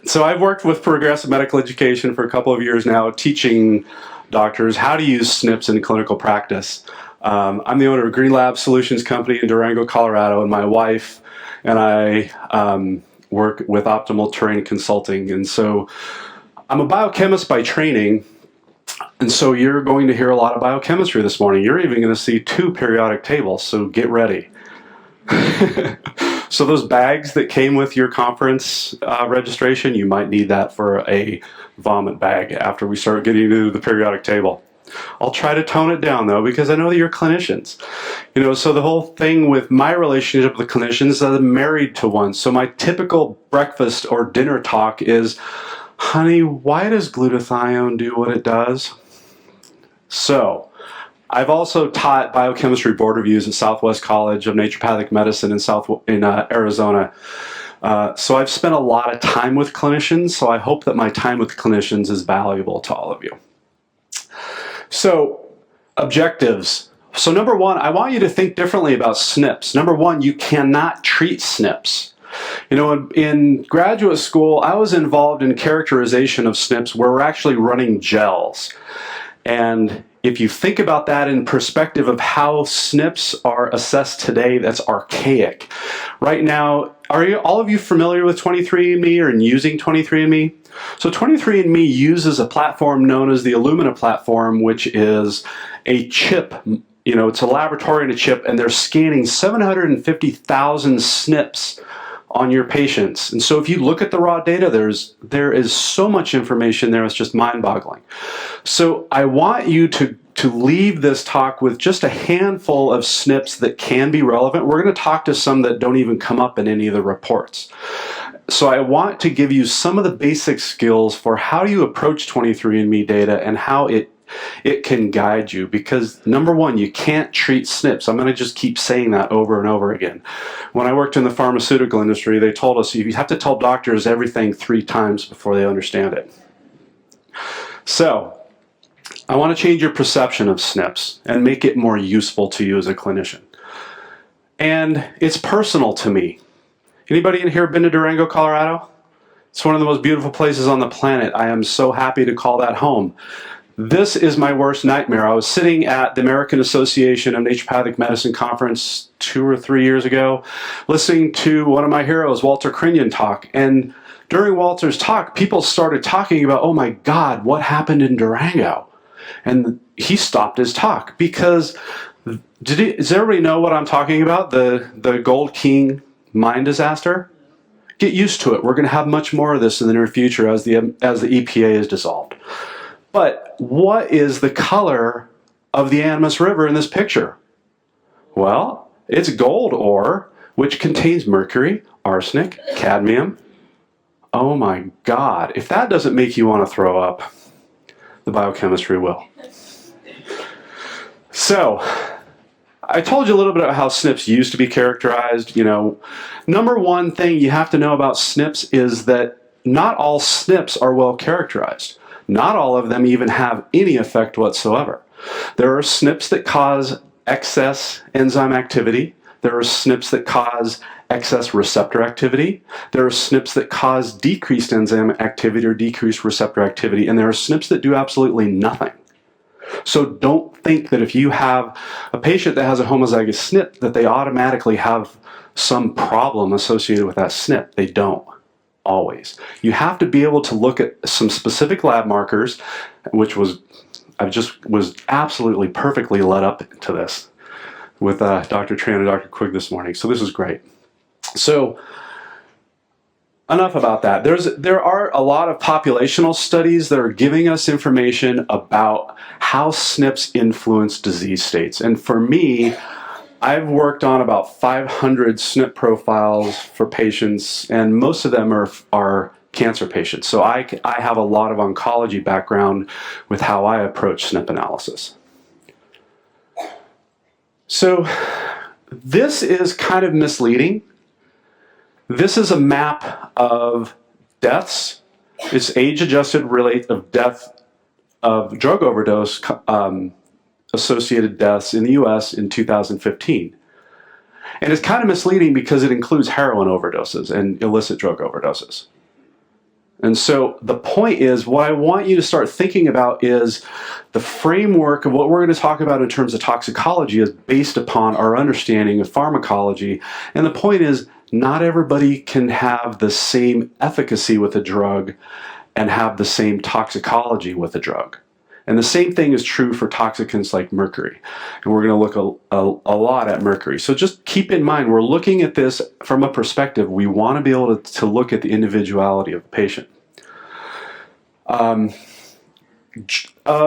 So I've worked with progressive medical education for a couple of years now, teaching doctors how to use SNPs in clinical practice. I'm the owner of Green Lab Solutions Company in Durango, Colorado, and my wife and I work with Optimal Terrain Consulting. And so I'm a biochemist by training, and so you're going to hear a lot of biochemistry this morning. You're even going to see 2 periodic tables, so get ready. So those bags that came with your conference registration, you might need that for a vomit bag after we start getting into the periodic table. I'll try to tone it down though, because I know that you're clinicians. You know, so the whole thing with my relationship with clinicians is I'm married to one. So my typical breakfast or dinner talk is, honey, why does glutathione do what it does? So I've also taught biochemistry board reviews at Southwest College of Naturopathic Medicine in Arizona. So I've spent a lot of time with clinicians, so I hope that my time with clinicians is valuable to all of you. So, objectives. So number one, I want you to think differently about SNPs. Number one, you cannot treat SNPs. You know, in graduate school, I was involved in characterization of SNPs where we're actually running gels. And if you think about that in perspective of how SNPs are assessed today, that's archaic. Right now, are all of you familiar with 23andMe or using 23andMe? So 23andMe uses a platform known as the Illumina platform, which is a chip. You know, it's a laboratory and a chip, and they're scanning 750,000 SNPs on your patients. And so if you look at the raw data, there is so much information there, it's just mind-boggling. So I want you to leave this talk with just a handful of SNPs that can be relevant. We're going to talk to some that don't even come up in any of the reports. So I want to give you some of the basic skills for how do you approach 23andMe data and how it can guide you, because number one, you can't treat SNPs. I'm going to just keep saying that over and over again. When I worked in the pharmaceutical industry, they told us you have to tell doctors everything 3 times before they understand it. So I want to change your perception of SNPs and make it more useful to you as a clinician. And it's personal to me. Anybody in here been to Durango, Colorado? It's one of the most beautiful places on the planet. I am so happy to call that home. This is my worst nightmare. I was sitting at the American Association of Naturopathic Medicine conference 2 or 3 years ago, listening to one of my heroes, Walter Crinnion, talk. And during Walter's talk, people started talking about, oh my God, what happened in Durango? And he stopped his talk because, does everybody know what I'm talking about? The Gold King mine disaster? Get used to it. We're going to have much more of this in the near future as the EPA is dissolved. But what is the color of the Animas River in this picture? Well, it's gold ore, which contains mercury, arsenic, cadmium. Oh my God, if that doesn't make you want to throw up, the biochemistry will. So, I told you a little bit about how SNPs used to be characterized. You know, number one thing you have to know about SNPs is that not all SNPs are well characterized. Not all of them even have any effect whatsoever. There are SNPs that cause excess enzyme activity. There are SNPs that cause excess receptor activity. There are SNPs that cause decreased enzyme activity or decreased receptor activity. And there are SNPs that do absolutely nothing. So don't think that if you have a patient that has a homozygous SNP that they automatically have some problem associated with that SNP. They don't. Always. You have to be able to look at some specific lab markers, which I just was absolutely perfectly led up to this with Dr. Tran and Dr. Quig this morning. So this is great. So enough about that. There are a lot of populational studies that are giving us information about how SNPs influence disease states. And for me, I've worked on about 500 SNP profiles for patients, and most of them are cancer patients. So I have a lot of oncology background with how I approach SNP analysis. So this is kind of misleading. This is a map of deaths. It's age-adjusted rate of death of drug overdose associated deaths in the US in 2015. And it's kind of misleading because it includes heroin overdoses and illicit drug overdoses. And so the point is, what I want you to start thinking about is the framework of what we're going to talk about in terms of toxicology is based upon our understanding of pharmacology. And the point is, not everybody can have the same efficacy with a drug and have the same toxicology with a drug. And the same thing is true for toxicants like mercury. And we're going to look a lot at mercury. So just keep in mind, we're looking at this from a perspective. We want to be able to look at the individuality of the patient. Of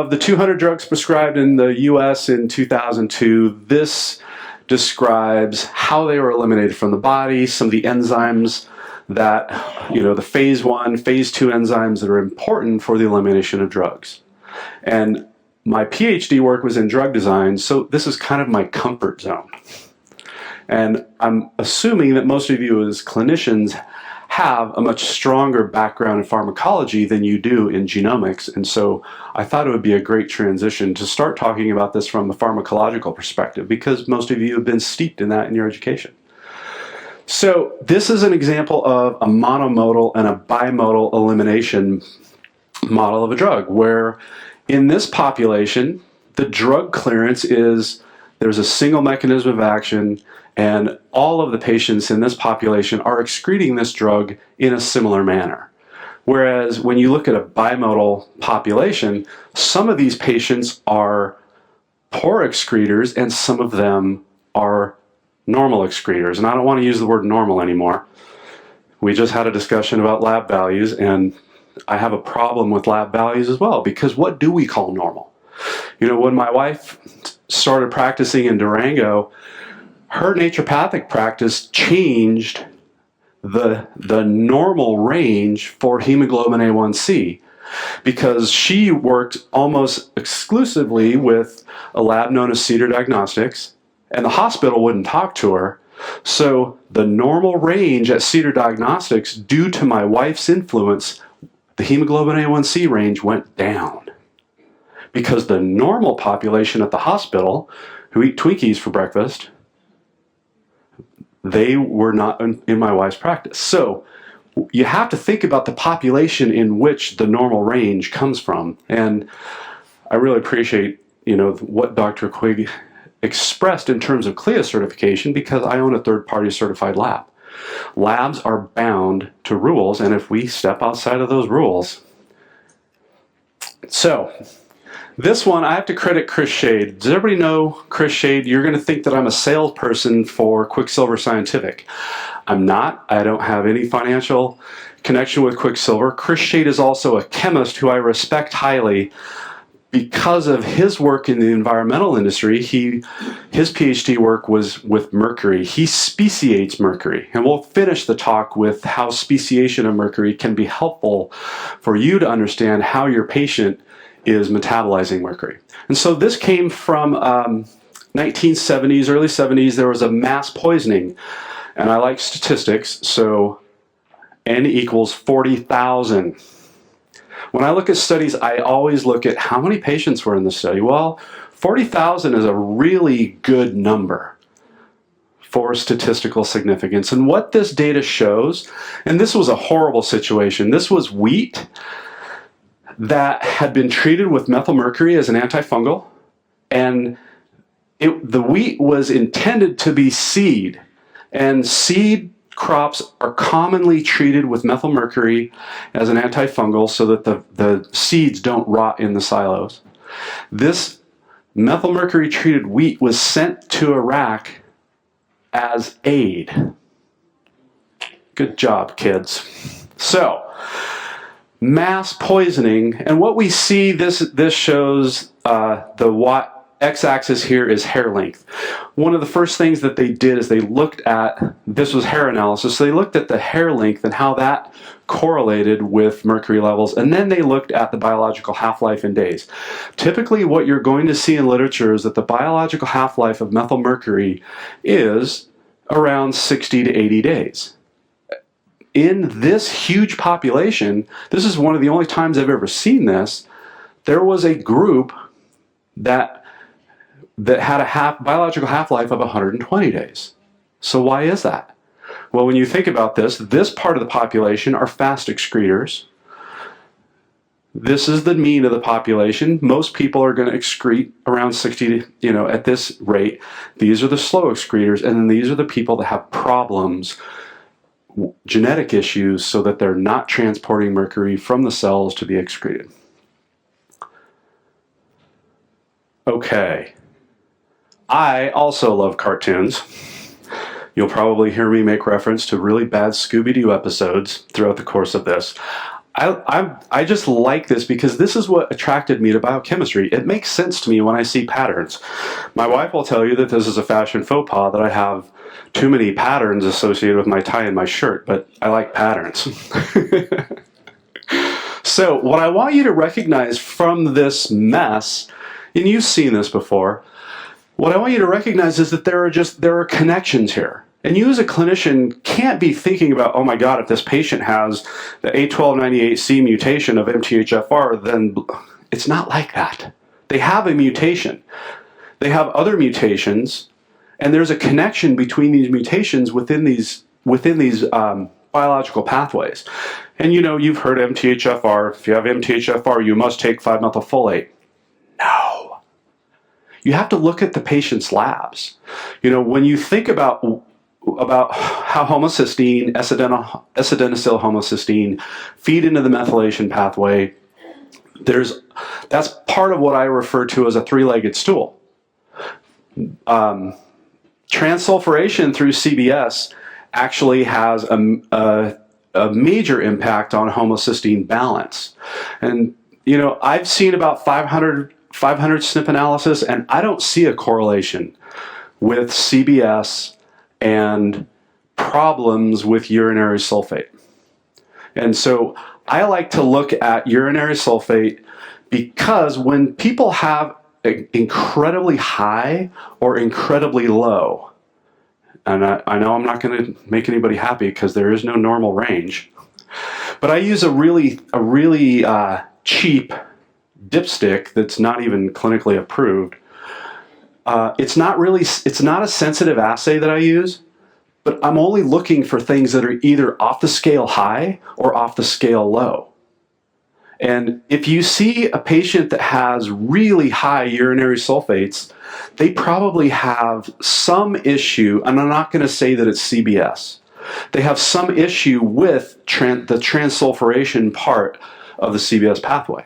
the 200 drugs prescribed in the US in 2002, this describes how they were eliminated from the body, some of the enzymes that, the phase 1, phase 2 enzymes that are important for the elimination of drugs. And my PhD work was in drug design, so this is kind of my comfort zone. And I'm assuming that most of you as clinicians have a much stronger background in pharmacology than you do in genomics, and so I thought it would be a great transition to start talking about this from a pharmacological perspective, because most of you have been steeped in that in your education. So this is an example of a monomodal and a bimodal elimination model of a drug, where in this population, the drug clearance is there's a single mechanism of action, and all of the patients in this population are excreting this drug in a similar manner. Whereas when you look at a bimodal population, some of these patients are poor excretors and some of them are normal excretors. And I don't want to use the word normal anymore. We just had a discussion about lab values, and I have a problem with lab values as well, because what do we call normal? When my wife started practicing in Durango, her naturopathic practice changed the normal range for hemoglobin A1C, because she worked almost exclusively with a lab known as Cedar Diagnostics, and the hospital wouldn't talk to her. So the normal range at Cedar Diagnostics, due to my wife's influence, the hemoglobin A1C range went down, because the normal population at the hospital who eat Twinkies for breakfast, they were not in my wife's practice. So you have to think about the population in which the normal range comes from. And I really appreciate, what Dr. Quig expressed in terms of CLIA certification, because I own a third-party certified lab. Labs are bound to rules, and if we step outside of those rules. So this one, I have to credit Chris Shade. Does everybody know Chris Shade? You're going to think that I'm a salesperson for Quicksilver Scientific. I'm not. I don't have any financial connection with Quicksilver. Chris Shade is also a chemist who I respect highly because of his work in the environmental industry. His PhD work was with mercury. He speciates mercury. And we'll finish the talk with how speciation of mercury can be helpful for you to understand how your patient is metabolizing mercury. And so this came from 1970s, early 70s. There was a mass poisoning. And I like statistics, so N equals 40,000. When I look at studies, I always look at how many patients were in the study. Well, 40,000 is a really good number for statistical significance. And what this data shows, and this was a horrible situation, this was wheat that had been treated with methylmercury as an antifungal, and the wheat was intended to be seed, and seed crops are commonly treated with methylmercury as an antifungal so that the seeds don't rot in the silos. This methylmercury treated wheat was sent to Iraq as aid. Good job, kids. So, mass poisoning, and what we see, this shows the x-axis here is hair length. One of the first things that they did is they looked at, this was hair analysis, so they looked at the hair length and how that correlated with mercury levels, and then they looked at the biological half-life in days. Typically what you're going to see in literature is that the biological half-life of methylmercury is around 60 to 80 days. In this huge population, this is one of the only times I've ever seen this, there was a group that had a biological half-life of 120 days. So why is that? Well, when you think about this part of the population are fast excretors. This is the mean of the population. Most people are going to excrete around 60, at this rate. These are the slow excretors, and then these are the people that have problems, genetic issues, so that they're not transporting mercury from the cells to be excreted. Okay. I also love cartoons. You'll probably hear me make reference to really bad Scooby-Doo episodes throughout the course of this. I just like this because this is what attracted me to biochemistry. It makes sense to me when I see patterns. My wife will tell you that this is a fashion faux pas, that I have too many patterns associated with my tie and my shirt, but I like patterns. So what I want you to recognize from this mess, and you've seen this before, what I want you to recognize is that there are connections here. And you as a clinician can't be thinking about, oh my God, if this patient has the A1298C mutation of MTHFR, then it's not like that. They have a mutation. They have other mutations, and there's a connection between these mutations within these biological pathways. And you've heard MTHFR. If you have MTHFR, you must take 5-methylfolate. No. You have to look at the patient's labs. When you think about how homocysteine, acetinosyl homocysteine feed into the methylation pathway, that's part of what I refer to as a three-legged stool. Transsulfuration through CBS actually has a major impact on homocysteine balance. And, I've seen about 500 SNP analysis, and I don't see a correlation with CBS and problems with urinary sulfate. And so I like to look at urinary sulfate because when people have incredibly high or incredibly low, and I know I'm not going to make anybody happy because there is no normal range, but I use a really cheap dipstick that's not even clinically approved. It's not a sensitive assay that I use, but I'm only looking for things that are either off the scale high or off the scale low. And if you see a patient that has really high urinary sulfates, they probably have some issue, and I'm not going to say that it's CBS. They have some issue with the transsulfuration part of the CBS pathway.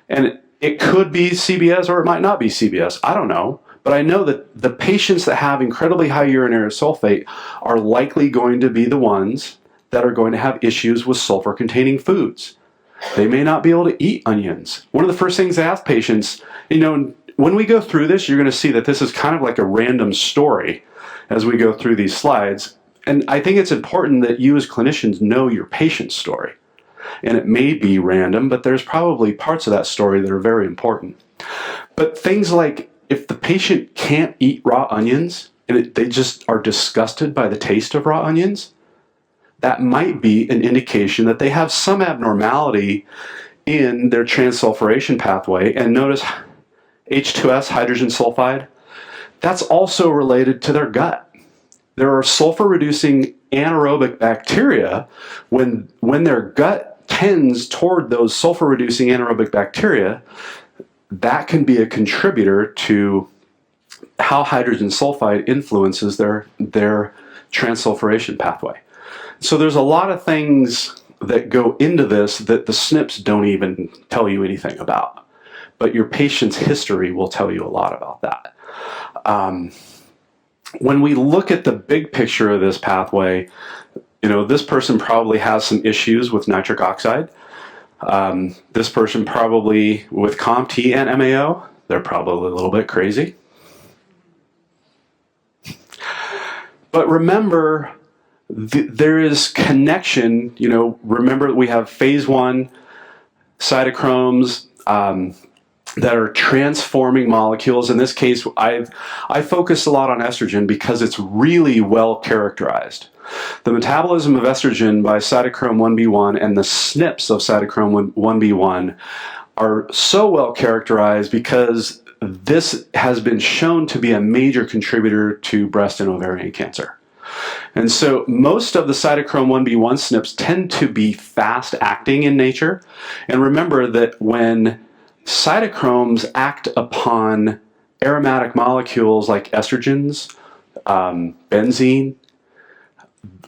And it could be CBS or it might not be CBS. I don't know. But I know that the patients that have incredibly high urinary sulfate are likely going to be the ones that are going to have issues with sulfur-containing foods. They may not be able to eat onions. One of the first things I ask patients, when we go through this, you're going to see that this is kind of like a random story as we go through these slides. And I think it's important that you as clinicians know your patient's story. And it may be random, but there's probably parts of that story that are very important. But things like, if the patient can't eat raw onions and they just are disgusted by the taste of raw onions, that might be an indication that they have some abnormality in their transsulfuration pathway. And notice H2S, hydrogen sulfide, that's also related to their gut. There are sulfur-reducing anaerobic bacteria. When their gut tends toward those sulfur-reducing anaerobic bacteria, that can be a contributor to how hydrogen sulfide influences their transsulfuration pathway. So there's a lot of things that go into this that the SNPs don't even tell you anything about. But your patient's history will tell you a lot about that. When we look at the big picture of this pathway, this person probably has some issues with nitric oxide. This person probably with COMT and MAO, they're probably a little bit crazy. But remember, there is connection. Remember we have phase 1 cytochromes that are transforming molecules. In this case, I focus a lot on estrogen because it's really well characterized. The metabolism of estrogen by cytochrome 1b1 and the SNPs of cytochrome 1b1 are so well characterized because this has been shown to be a major contributor to breast and ovarian cancer. And so most of the cytochrome 1b1 SNPs tend to be fast acting in nature. And remember that when cytochromes act upon aromatic molecules like estrogens, benzene,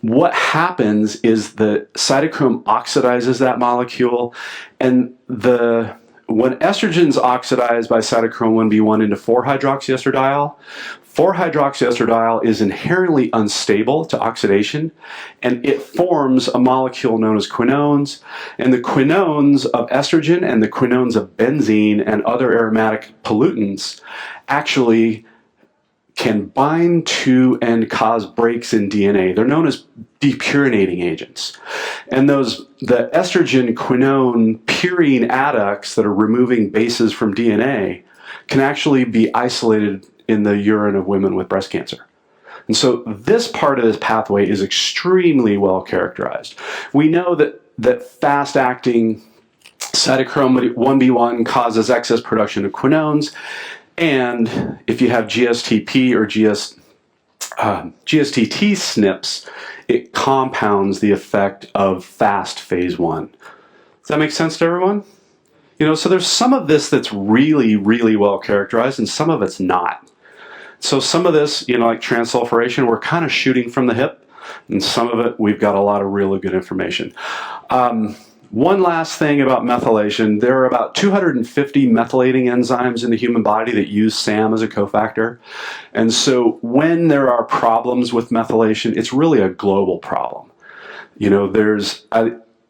what happens is the cytochrome oxidizes that molecule, and when estrogens oxidize by cytochrome 1b1 into 4-hydroxyestradiol, 4-hydroxyestradiol is inherently unstable to oxidation, and it forms a molecule known as quinones. And the quinones of estrogen and the quinones of benzene and other aromatic pollutants actually can bind to and cause breaks in DNA. They're known as depurinating agents. And the estrogen quinone purine adducts that are removing bases from DNA can actually be isolated in the urine of women with breast cancer. And so this part of this pathway is extremely well characterized. We know that fast-acting cytochrome 1b1 causes excess production of quinones, and if you have GSTP or GSTT SNPs, it compounds the effect of fast phase 1. Does that make sense to everyone? So there's some of this that's really, really well characterized, and some of it's not. So some of this, like transsulfuration, we're kind of shooting from the hip, and some of it, we've got a lot of really good information. One last thing about methylation, there are about 250 methylating enzymes in the human body that use SAM as a cofactor. And so when there are problems with methylation, it's really a global problem.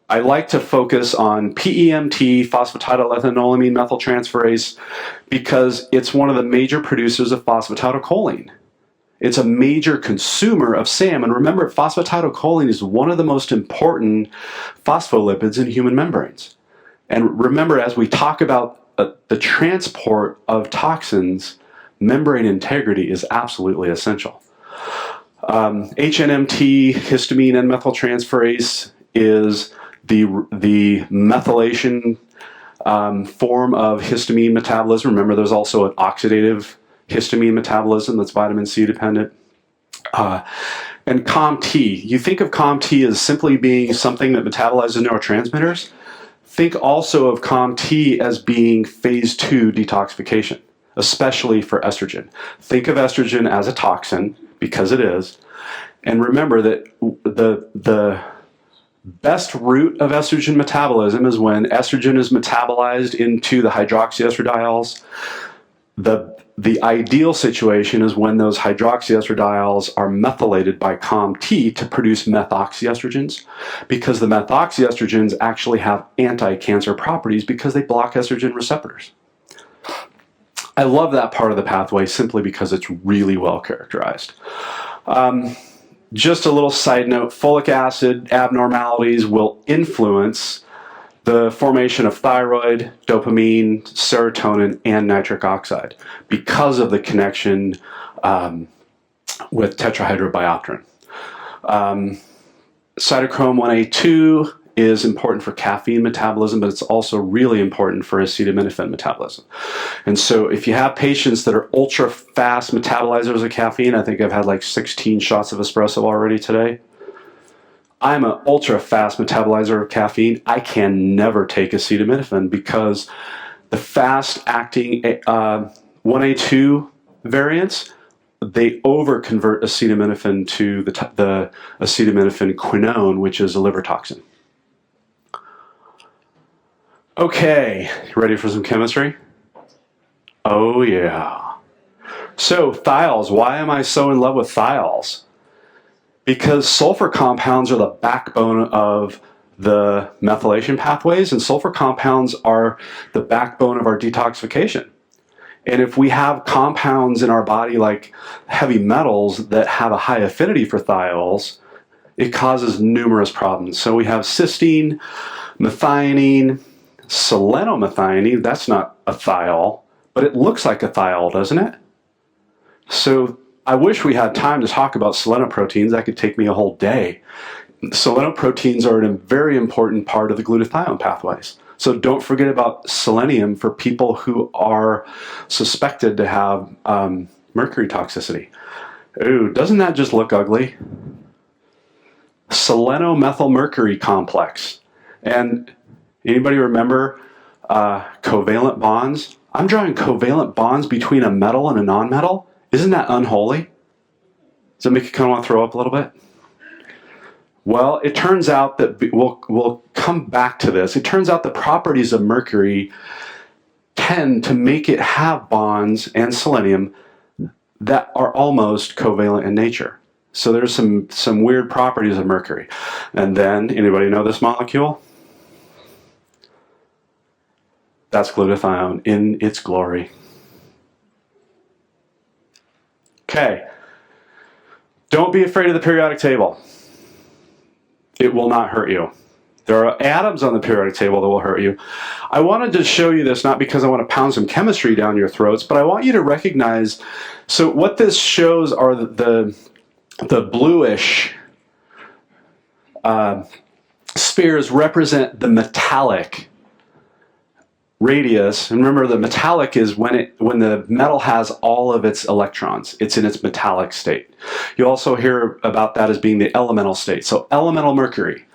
I like to focus on PEMT, phosphatidylethanolamine methyltransferase, because it's one of the major producers of phosphatidylcholine. It's a major consumer of SAM, and remember, phosphatidylcholine is one of the most important phospholipids in human membranes. And remember, as we talk about the transport of toxins, membrane integrity is absolutely essential. HNMT, histamine N-methyltransferase, is the methylation form of histamine metabolism. Remember, there's also an oxidative histamine metabolism that's vitamin C dependent. And COMT, you think of COMT as simply being something that metabolizes neurotransmitters. Think also of COMT as being phase 2 detoxification, especially for estrogen. Think of estrogen as a toxin, because it is. And remember that the best route of estrogen metabolism is when estrogen is metabolized into the hydroxyestradiol. The ideal situation is when those hydroxyestradiol are methylated by COMT to produce methoxyestrogens, because the methoxyestrogens actually have anti-cancer properties because they block estrogen receptors. I love that part of the pathway simply because it's really well characterized. Just a little side note, folic acid abnormalities will influence the formation of thyroid, dopamine, serotonin, and nitric oxide because of the connection with tetrahydrobiopterin. Cytochrome 1A2 is important for caffeine metabolism, but it's also really important for acetaminophen metabolism. And so if you have patients that are ultra fast metabolizers of caffeine, I think I've had like 16 shots of espresso already today. I'm an ultra fast metabolizer of caffeine. I can never take acetaminophen because the fast acting 1A2 variants, they over-convert acetaminophen to the acetaminophen quinone, which is a liver toxin. Okay, ready for some chemistry? Oh yeah. So thiols, why am I so in love with thiols? Because sulfur compounds are the backbone of the methylation pathways, and sulfur compounds are the backbone of our detoxification. And if we have compounds in our body like heavy metals that have a high affinity for thiols, it causes numerous problems. So we have cysteine, methionine, selenomethionine. That's not a thiol, but it looks like a thiol, doesn't it? So I wish we had time to talk about selenoproteins. That could take me a whole day. Selenoproteins are a very important part of the glutathione pathways. So don't forget about selenium for people who are suspected to have mercury toxicity. Ooh, doesn't that just look ugly? selenomethylmercury complex. And anybody remember covalent bonds? I'm drawing covalent bonds between a metal and a nonmetal. Isn't that unholy? Does that make you kind of want to throw up a little bit? Well, it turns out that we'll come back to this. It turns out the properties of mercury tend to make it have bonds and selenium that are almost covalent in nature. So there's some weird properties of mercury. And then, anybody know this molecule? That's glutathione in its glory. Okay. Don't be afraid of the periodic table. It will not hurt you. There are atoms on the periodic table that will hurt you. I wanted to show you this not because I want to pound some chemistry down your throats, but I want you to recognize, so what this shows are the bluish spheres represent the metallic radius. And remember, the metallic is when the metal has all of its electrons. It's in its metallic state. You also hear about that as being the elemental state. So elemental mercury.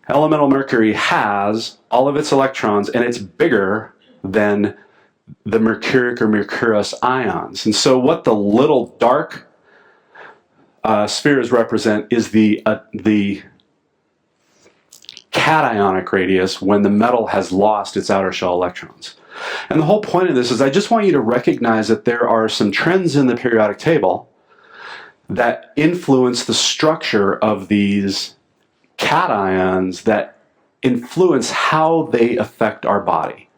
Elemental mercury has all of its electrons, and it's bigger than the mercuric or mercurous ions. And so what the little dark spheres represent is the cationic radius when the metal has lost its outer shell electrons. And the whole point of this is I just want you to recognize that there are some trends in the periodic table that influence the structure of these cations that influence how they affect our body.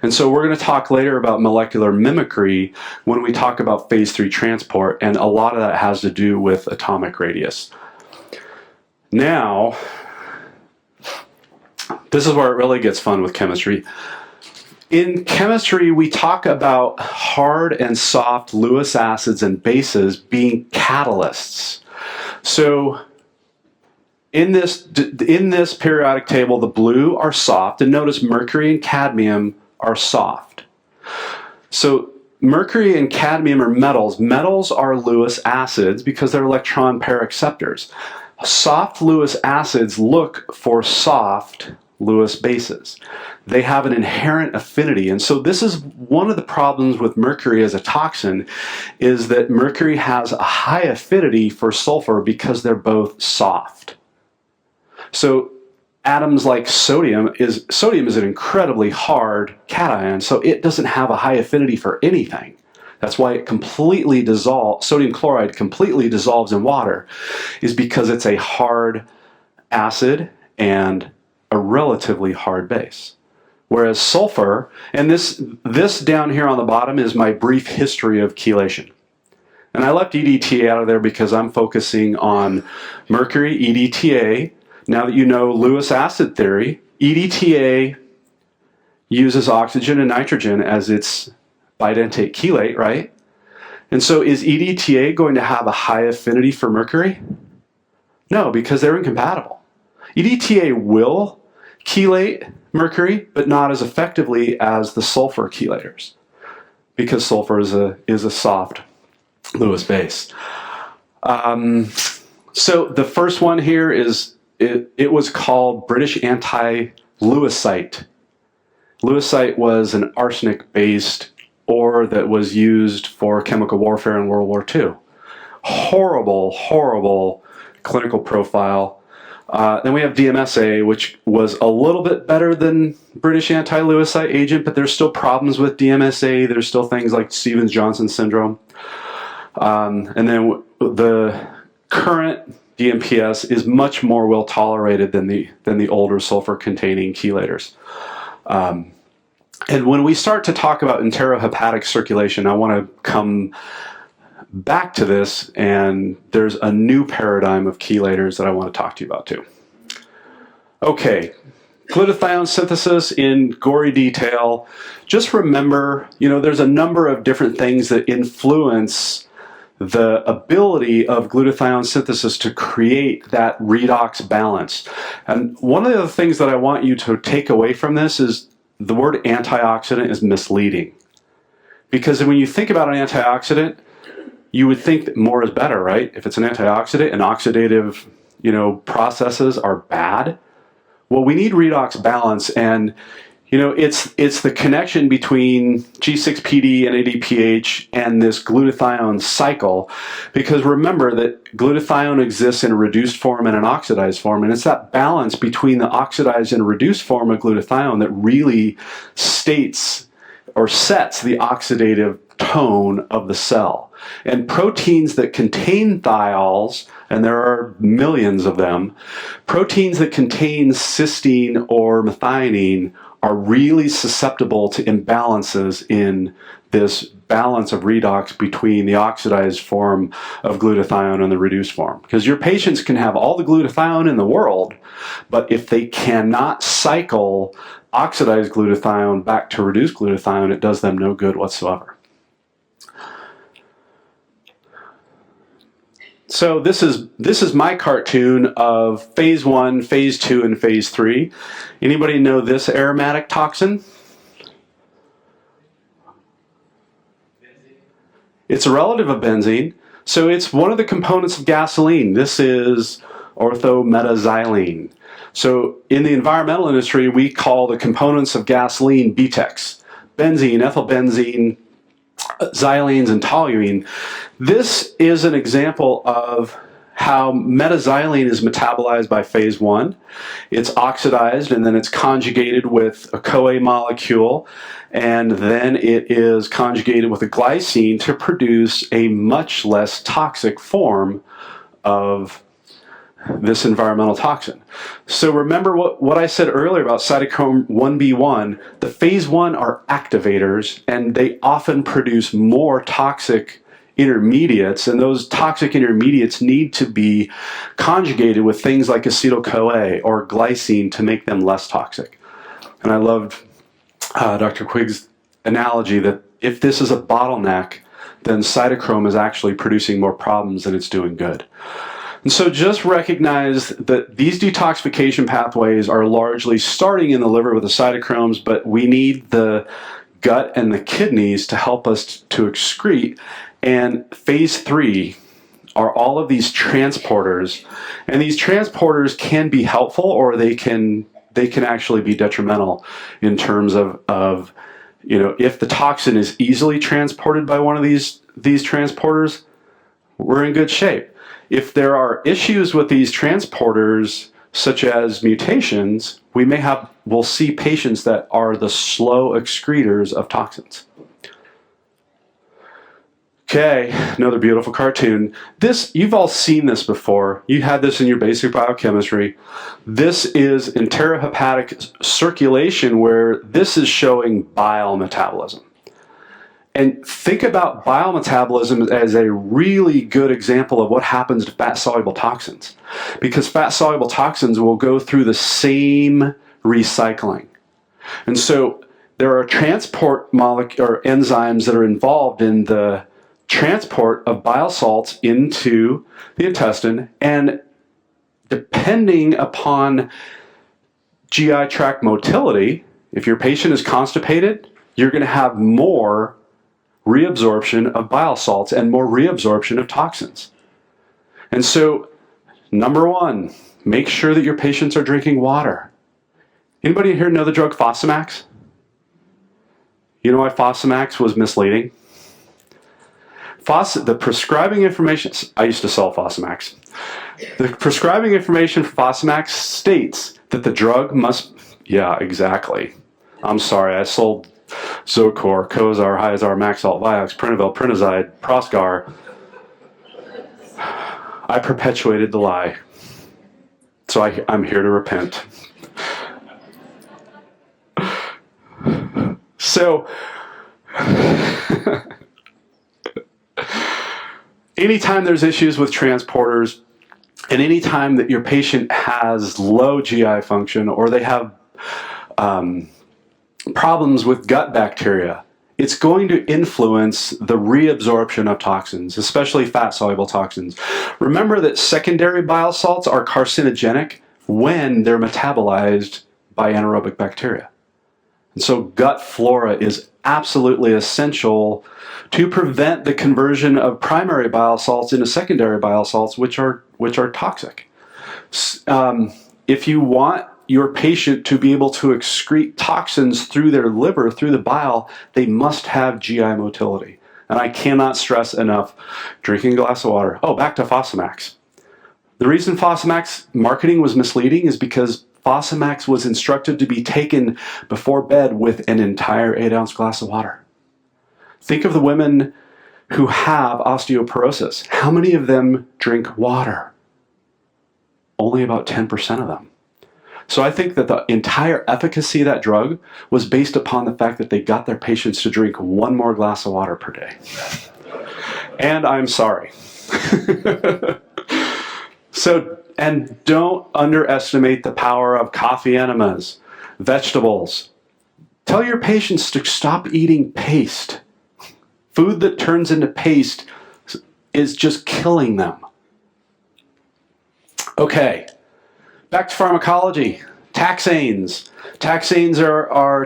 And so we're going to talk later about molecular mimicry when we talk about phase 3 transport, and a lot of that has to do with atomic radius. Now, this is where it really gets fun with chemistry. In chemistry, we talk about hard and soft Lewis acids and bases being catalysts. So in this periodic table, the blue are soft, and notice mercury and cadmium are soft. So mercury and cadmium are metals. Metals are Lewis acids because they're electron pair acceptors. Soft Lewis acids look for soft Lewis bases. They have an inherent affinity, and so this is one of the problems with mercury as a toxin, is that mercury has a high affinity for sulfur because they're both soft. So atoms like sodium is an incredibly hard cation, so it doesn't have a high affinity for anything. That's why it completely dissolves, sodium chloride completely dissolves in water, is because it's a hard acid and a relatively hard base. Whereas sulfur, and this down here on the bottom is my brief history of chelation. And I left EDTA out of there because I'm focusing on mercury, EDTA. Now that you know Lewis acid theory, EDTA uses oxygen and nitrogen as its bidentate chelate, right? And so is EDTA going to have a high affinity for mercury? No, because they're incompatible. EDTA will chelate mercury, but not as effectively as the sulfur chelators, because sulfur is a soft Lewis base. So the first one here is, it was called British anti-Lewisite. Lewisite was an arsenic-based ore that was used for chemical warfare in World War II. Horrible, horrible clinical profile. Then we have DMSA, which was a little bit better than British anti-Lewisite agent, but there's still problems with DMSA. There's still things like Stevens-Johnson syndrome. And then the current DMPS is much more well tolerated than the older sulfur-containing chelators. And when we start to talk about enterohepatic circulation, I want to come back to this, and there's a new paradigm of chelators that I want to talk to you about too. Okay, glutathione synthesis in gory detail. Just remember, there's a number of different things that influence the ability of glutathione synthesis to create that redox balance. And one of the things that I want you to take away from this is the word antioxidant is misleading. Because when you think about an antioxidant, you would think that more is better, right? If it's an antioxidant, an oxidative processes are bad. Well, we need redox balance, and it's the connection between G6PD and NADPH and this glutathione cycle, because remember that glutathione exists in a reduced form and an oxidized form, and it's that balance between the oxidized and reduced form of glutathione that really states or sets the oxidative tone of the cell. And proteins that contain thiols, and there are millions of them, proteins that contain cysteine or methionine are really susceptible to imbalances in this balance of redox between the oxidized form of glutathione and the reduced form. Because your patients can have all the glutathione in the world, but if they cannot cycle oxidized glutathione back to reduced glutathione, it does them no good whatsoever. So this is my cartoon of phase 1, phase 2, and phase 3. Anybody know this aromatic toxin? It's a relative of benzene, so it's one of the components of gasoline. This is orthometaxylene. So in the environmental industry, we call the components of gasoline BTEX: benzene, ethylbenzene, xylenes, and toluene. This is an example of how metaxylene is metabolized by phase 1. It's oxidized, and then it's conjugated with a CoA molecule, and then it is conjugated with a glycine to produce a much less toxic form of this environmental toxin. So remember what I said earlier about cytochrome 1b1. The phase 1 are activators, and they often produce more toxic intermediates, and those toxic intermediates need to be conjugated with things like acetyl-CoA or glycine to make them less toxic. And I loved Dr. Quig's analogy that if this is a bottleneck, then cytochrome is actually producing more problems than it's doing good. And so just recognize that these detoxification pathways are largely starting in the liver with the cytochromes, but we need the gut and the kidneys to help us to excrete. And phase 3 are all of these transporters, and these transporters can be helpful, or they can actually be detrimental in terms of if the toxin is easily transported by one of these transporters, we're in good shape. If there are issues with these transporters, such as mutations, we'll see patients that are the slow excretors of toxins. Okay, another beautiful cartoon. You've all seen this before. You had this in your basic biochemistry. This is enterohepatic circulation, where this is showing bile metabolism. And think about bile metabolism as a really good example of what happens to fat-soluble toxins, because fat-soluble toxins will go through the same recycling. And so there are transport molecules or enzymes that are involved in the transport of bile salts into the intestine, and depending upon GI tract motility, if your patient is constipated, you're going to have more reabsorption of bile salts and more reabsorption of toxins. And so, number 1, make sure that your patients are drinking water. Anybody here know the drug Fosamax? You know why Fosamax was misleading? The prescribing information, I used to sell Fosamax. The prescribing information for Fosamax states that the drug must, yeah, exactly. I'm sorry, I sold Zocor, Cozar, Hyzar, Maxalt, Vioxx, Prinavel, Prinazide, Proscar. I perpetuated the lie. So I'm here to repent. So, anytime there's issues with transporters, and anytime that your patient has low GI function, or they have problems with gut bacteria, it's going to influence the reabsorption of toxins, especially fat-soluble toxins. Remember that secondary bile salts are carcinogenic when they're metabolized by anaerobic bacteria. And so gut flora is absolutely essential to prevent the conversion of primary bile salts into secondary bile salts, which are toxic. If you want your patient to be able to excrete toxins through their liver, through the bile, they must have GI motility. And I cannot stress enough, drinking a glass of water. Oh, back to Fosamax. The reason Fosamax marketing was misleading is because Fosamax was instructed to be taken before bed with an entire 8-ounce glass of water. Think of the women who have osteoporosis. How many of them drink water? Only about 10% of them. So I think that the entire efficacy of that drug was based upon the fact that they got their patients to drink one more glass of water per day. And I'm sorry. And don't underestimate the power of coffee enemas, vegetables. Tell your patients to stop eating paste. Food that turns into paste is just killing them. Okay, back to pharmacology. Taxanes. Taxanes are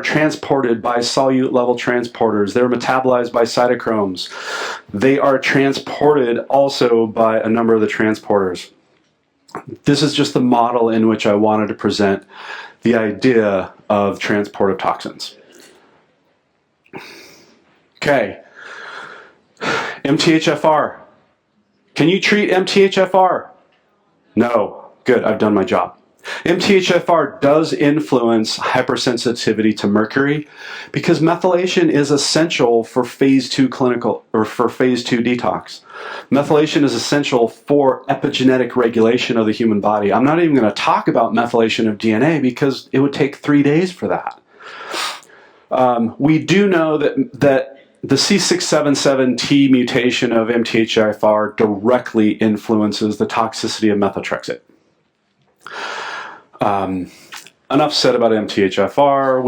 transported by solute level transporters. They're metabolized by cytochromes. They are transported also by a number of the transporters. This is just the model in which I wanted to present the idea of transport of toxins. Okay, MTHFR. Can you treat MTHFR? No. Good, I've done my job. MTHFR does influence hypersensitivity to mercury because methylation is essential for phase 2 clinical or for phase 2 detox. Methylation is essential for epigenetic regulation of the human body. I'm not even going to talk about methylation of DNA because it would take 3 days for that. We do know that the C677T mutation of MTHFR directly influences the toxicity of methotrexate. Enough said about MTHFR.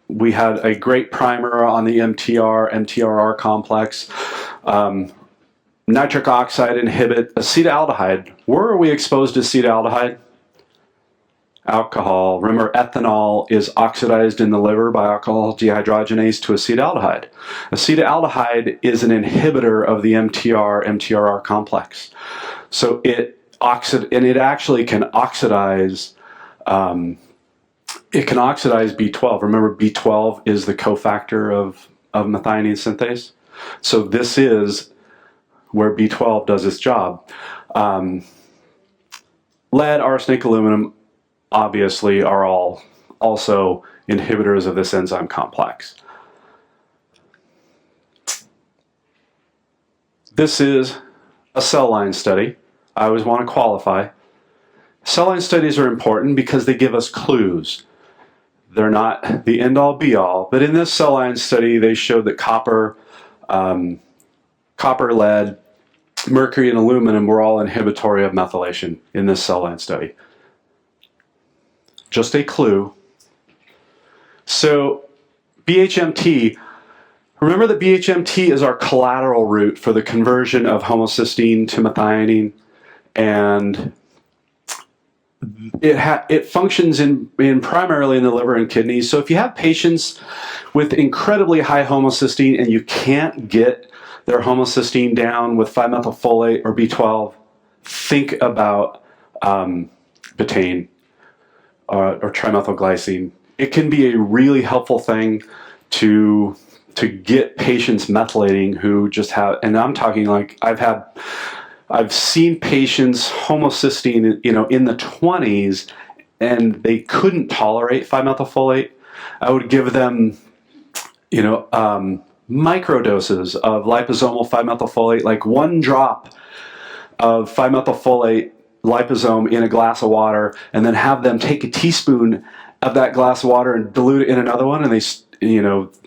We had a great primer on the MTRR complex. Nitric oxide inhibit acetaldehyde. Where are we exposed to acetaldehyde? Alcohol. Remember, ethanol is oxidized in the liver by alcohol dehydrogenase to acetaldehyde. Acetaldehyde is an inhibitor of the MTRR complex. So it actually can oxidize. It can oxidize B12. Remember, B12 is the cofactor of methionine synthase. So this is where B12 does its job. Lead, arsenic, aluminum, obviously, are all also inhibitors of this enzyme complex. This is a cell line study. I always want to qualify. Cell line studies are important because they give us clues. They're not the end-all be-all, but in this cell line study, they showed that copper, lead, mercury, and aluminum were all inhibitory of methylation in this cell line study. Just a clue. So BHMT, remember that BHMT is our collateral route for the conversion of homocysteine to methionine, and it functions in primarily in the liver and kidneys. So if you have patients with incredibly high homocysteine and you can't get their homocysteine down with 5-methylfolate or B12, think about betaine or trimethylglycine. It can be a really helpful thing to get patients methylating who just have, and I'm talking like I've seen patients homocysteine, in the 20s, and they couldn't tolerate 5-methylfolate. I would give them, microdoses of liposomal 5-methylfolate, like 1 drop of 5-methylfolate liposome in a glass of water, and then have them take a teaspoon of that glass of water and dilute it in another one, and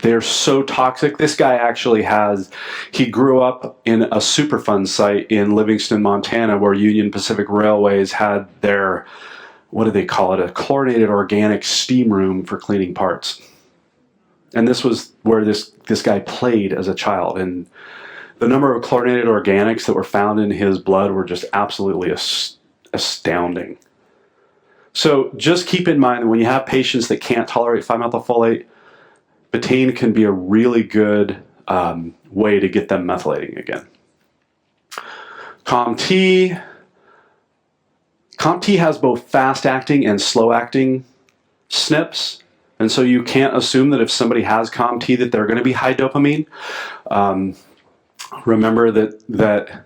they're so toxic. This guy actually he grew up in a Superfund site in Livingston, Montana, where Union Pacific Railways had their, what do they call it, a chlorinated organic steam room for cleaning parts. And this was where this guy played as a child. And the number of chlorinated organics that were found in his blood were just absolutely astounding. So just keep in mind that when you have patients that can't tolerate 5-methylfolate, betaine can be a really good way to get them methylating again. COMT, COMT has both fast-acting and slow-acting SNPs, and so you can't assume that if somebody has COMT that they're going to be high dopamine. Remember that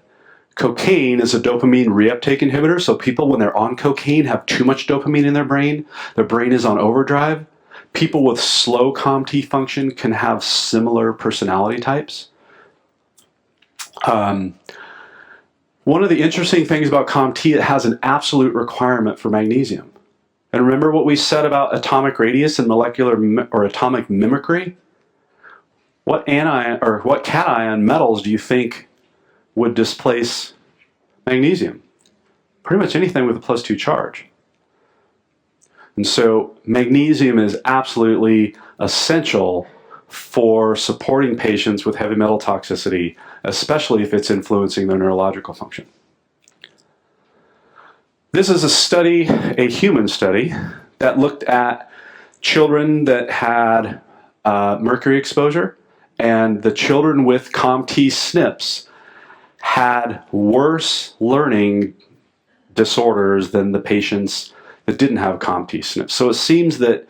cocaine is a dopamine reuptake inhibitor, so people when they're on cocaine have too much dopamine in their brain is on overdrive. People with slow COMT function can have similar personality types. One of the interesting things about COMT, it has an absolute requirement for magnesium. And remember what we said about atomic radius and molecular or atomic mimicry? What cation or what cation metals do you think would displace magnesium? Pretty much anything with a +2 charge. And so magnesium is absolutely essential for supporting patients with heavy metal toxicity, especially if it's influencing their neurological function. This is a study, a human study, that looked at children that had mercury exposure, and the children with COMT SNPs had worse learning disorders than the patients that didn't have COMT SNPs. So it seems that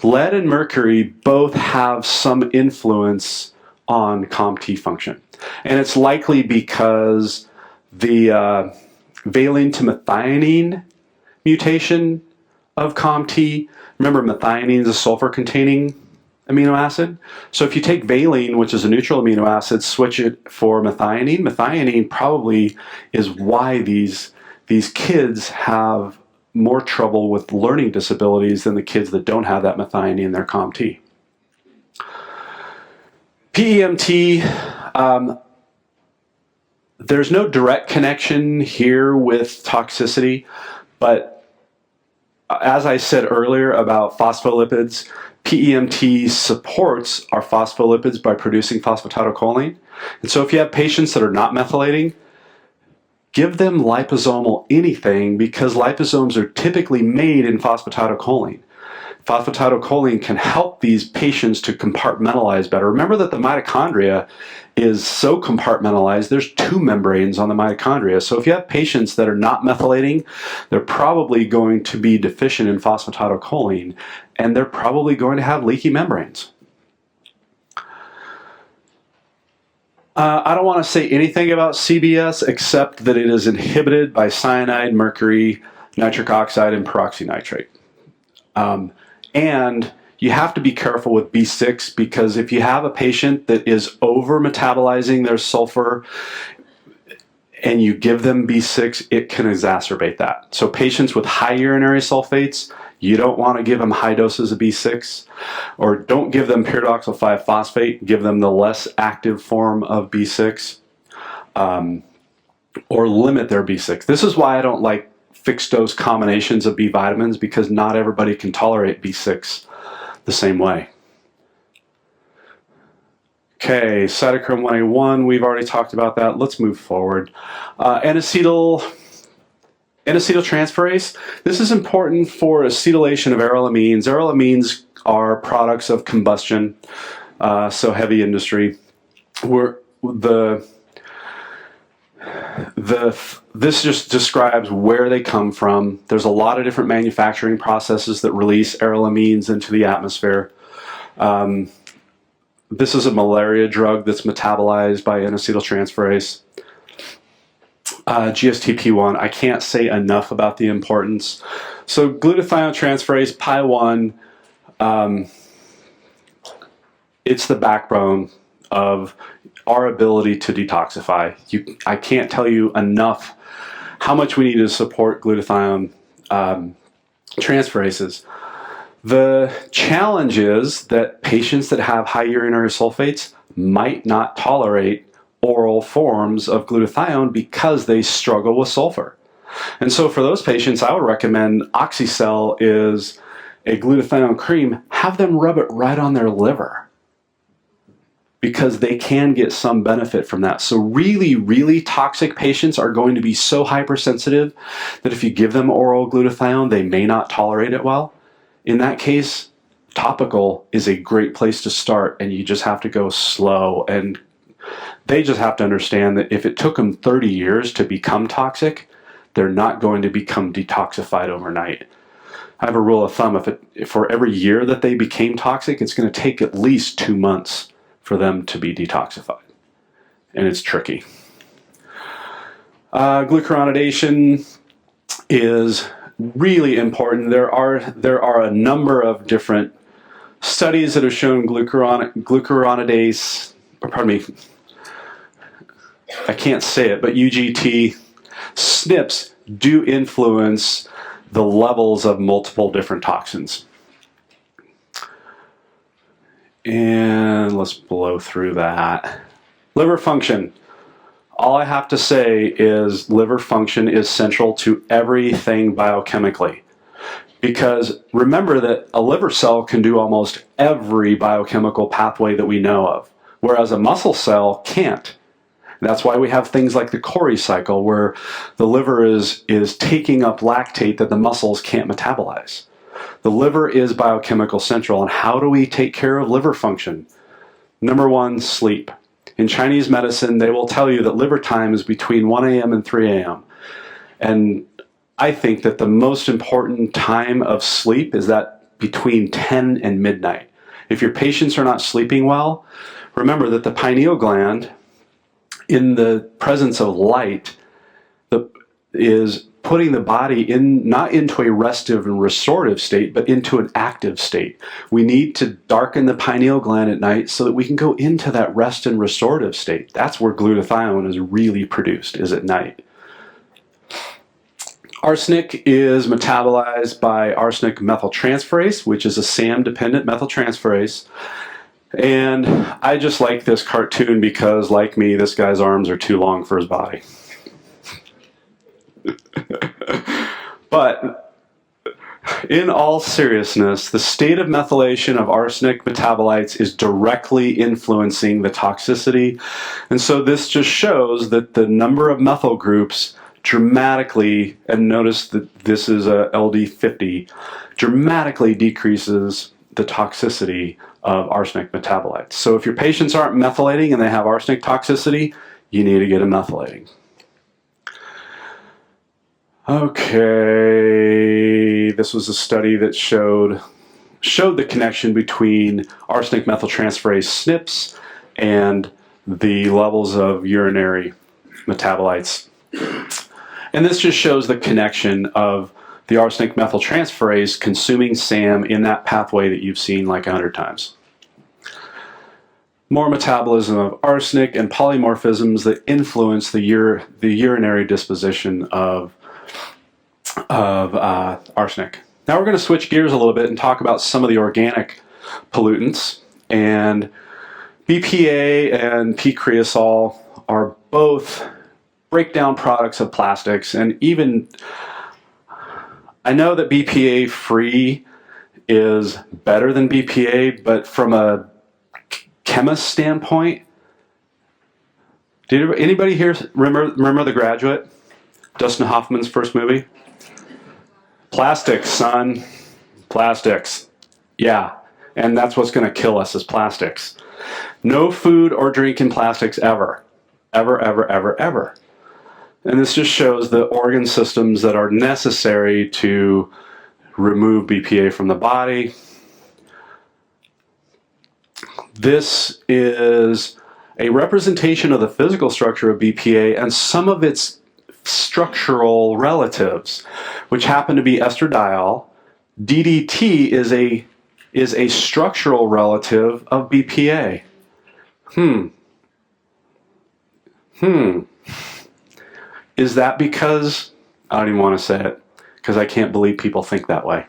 lead and mercury both have some influence on COMT function. And it's likely because the valine to methionine mutation of COMT, remember methionine is a sulfur-containing amino acid. So if you take valine, which is a neutral amino acid, switch it for methionine, methionine probably is why these kids have more trouble with learning disabilities than the kids that don't have that methionine in their COMT. PEMT, there's no direct connection here with toxicity, but as I said earlier about phospholipids, PEMT supports our phospholipids by producing phosphatidylcholine. And so if you have patients that are not methylating, give them liposomal anything because liposomes are typically made in phosphatidylcholine. Phosphatidylcholine can help these patients to compartmentalize better. Remember that the mitochondria is so compartmentalized, there's 2 membranes on the mitochondria. So if you have patients that are not methylating, they're probably going to be deficient in phosphatidylcholine, and they're probably going to have leaky membranes. I don't want to say anything about CBS except that it is inhibited by cyanide, mercury, nitric oxide, and peroxynitrate. And you have to be careful with B6 because if you have a patient that is over-metabolizing their sulfur and you give them B6, it can exacerbate that. So patients with high urinary sulfates, you don't want to give them high doses of B6, or don't give them pyridoxal 5-phosphate, give them the less active form of B6, or limit their B6. This is why I don't like fixed dose combinations of B vitamins, because not everybody can tolerate B6 the same way. Okay, cytochrome 1A1, we've already talked about that. Let's move forward. N-acetyltransferase. This is important for acetylation of arylamines. Arylamines are products of combustion, so heavy industry. This just describes where they come from. There's a lot of different manufacturing processes that release arylamines into the atmosphere. This is a malaria drug that's metabolized by N-acetyltransferase. GSTP1, I can't say enough about the importance. So glutathione transferase, PI1, it's the backbone of our ability to detoxify. I can't tell you enough how much we need to support glutathione transferases. The challenge is that patients that have high urinary sulfates might not tolerate oral forms of glutathione because they struggle with sulfur. And so for those patients, I would recommend Oxycell is a glutathione cream. Have them rub it right on their liver because they can get some benefit from that. So really, really toxic patients are going to be so hypersensitive that if you give them oral glutathione, they may not tolerate it well. In that case, topical is a great place to start, and you just have to go slow. And they just have to understand that if it took them 30 years to become toxic, They're not going to become detoxified overnight. I have a rule of thumb, if for every year that they became toxic, it's going to take at least 2 months for them to be detoxified. And it's tricky. Glucuronidation is really important. There are a number of different studies that have shown glucuronidase, or pardon me, I can't say it, but UGT, SNPs do influence the levels of multiple different toxins. And let's blow through that. Liver function. All I have to say is liver function is central to everything biochemically. Because remember that a liver cell can do almost every biochemical pathway that we know of, whereas a muscle cell can't. That's why we have things like the Cori cycle, where the liver is taking up lactate that the muscles can't metabolize. The liver is biochemical central, and how do we take care of liver function? Number one, sleep. In Chinese medicine, they will tell you that liver time is between 1 a.m. and 3 a.m. And I think that the most important time of sleep is that between 10 and midnight. If your patients are not sleeping well, remember that the pineal gland, in the presence of light, is putting the body not into a restive and restorative state, but into an active state. We need to darken the pineal gland at night so that we can go into that rest and restorative state. That's where glutathione is really produced, is at night. Arsenic is metabolized by arsenic methyltransferase, which is a SAM-dependent methyltransferase. And I just like this cartoon because, like me, this guy's arms are too long for his body. But in all seriousness, the state of methylation of arsenic metabolites is directly influencing the toxicity. And so this just shows that the number of methyl groups dramatically, and notice that this is a LD50, dramatically decreases the toxicity of arsenic metabolites. So if your patients aren't methylating and they have arsenic toxicity, you need to get them methylating. Okay, this was a study that showed the connection between arsenic methyltransferase SNPs and the levels of urinary metabolites. And this just shows the connection of the arsenic methyltransferase consuming SAM in that pathway that you've seen like 100 times. More metabolism of arsenic and polymorphisms that influence the urinary disposition of arsenic. Now we're going to switch gears a little bit and talk about some of the organic pollutants. And BPA and p-creosol are both breakdown products of plastics, and even I know that BPA free is better than BPA, but from a chemist standpoint, did anybody here remember The Graduate? Dustin Hoffman's first movie? Plastics, son. Plastics. Yeah, and that's what's going to kill us is plastics. No food or drink in plastics ever. Ever, ever, ever, ever. And this just shows the organ systems that are necessary to remove BPA from the body. This is a representation of the physical structure of BPA and some of its structural relatives, which happen to be estradiol. DDT is a structural relative of BPA. Is that because, I don't even want to say it, because I can't believe people think that way.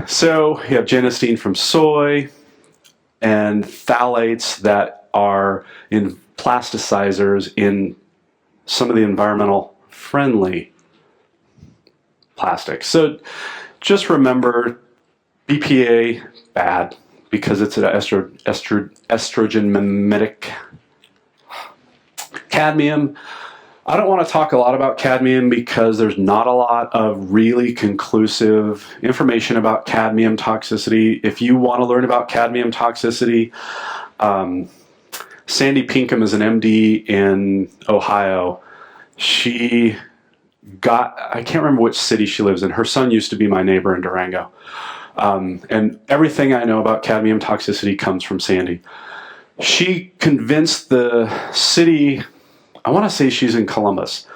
So you have genistein from soy and phthalates that are in plasticizers in some of the environmental friendly plastics. So just remember BPA, bad, because it's an estrogen mimetic. Cadmium, I don't want to talk a lot about cadmium because there's not a lot of really conclusive information about cadmium toxicity. If you want to learn about cadmium toxicity, Sandy Pinkham is an MD in Ohio. She I can't remember which city she lives in. Her son used to be my neighbor in Durango. And everything I know about cadmium toxicity comes from Sandy. She convinced the city, I want to say she's in Columbus.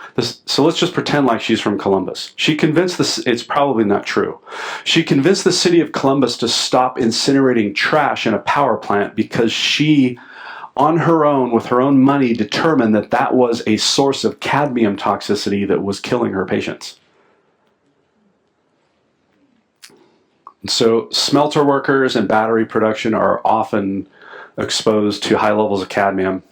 So let's just pretend like she's from Columbus. She convinced it's probably not true. She convinced the city of Columbus to stop incinerating trash in a power plant because she, on her own, with her own money, determined that that was a source of cadmium toxicity that was killing her patients. So smelter workers and battery production are often exposed to high levels of cadmium.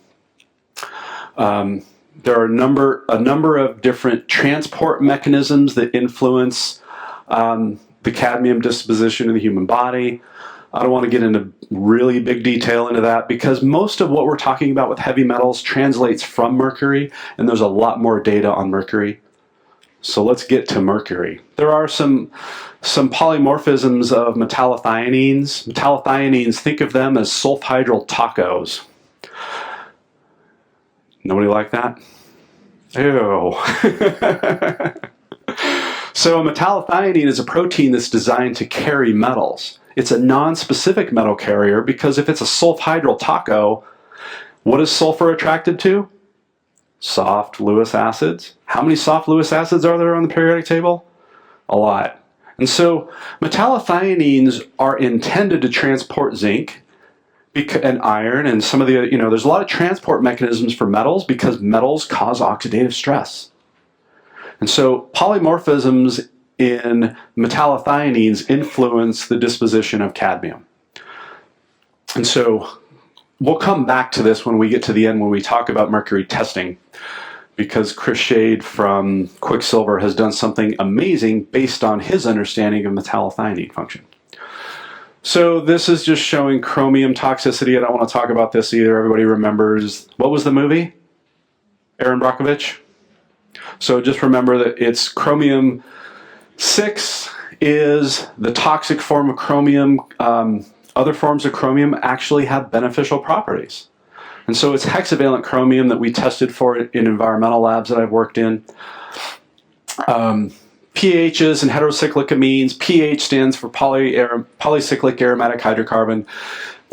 There are a number of different transport mechanisms that influence the cadmium disposition in the human body. I don't want to get into really big detail into that because most of what we're talking about with heavy metals translates from mercury, and there's a lot more data on mercury. So let's get to mercury. There are some polymorphisms of metallothioneins. Metallothioneins, think of them as sulfhydryl tacos. Nobody like that? Ew. So a metallothionein is a protein that's designed to carry metals. It's a non-specific metal carrier because if it's a sulfhydryl taco, what is sulfur attracted to? Soft Lewis acids. How many soft Lewis acids are there on the periodic table? A lot. And so metallothioneins are intended to transport zinc and iron and some of the, there's a lot of transport mechanisms for metals because metals cause oxidative stress. And so polymorphisms in metallothioneins influence the disposition of cadmium. And so we'll come back to this when we get to the end when we talk about mercury testing, because Chris Shade from Quicksilver has done something amazing based on his understanding of metallothionein function. So this is just showing chromium toxicity. I don't want to talk about this either. Everybody remembers, what was the movie? Aaron Brockovich? So just remember that it's chromium 6 is the toxic form of chromium. Other forms of chromium actually have beneficial properties. And so it's hexavalent chromium that we tested for in environmental labs that I've worked in. PAHs and heterocyclic amines. PAH stands for polycyclic aromatic hydrocarbon.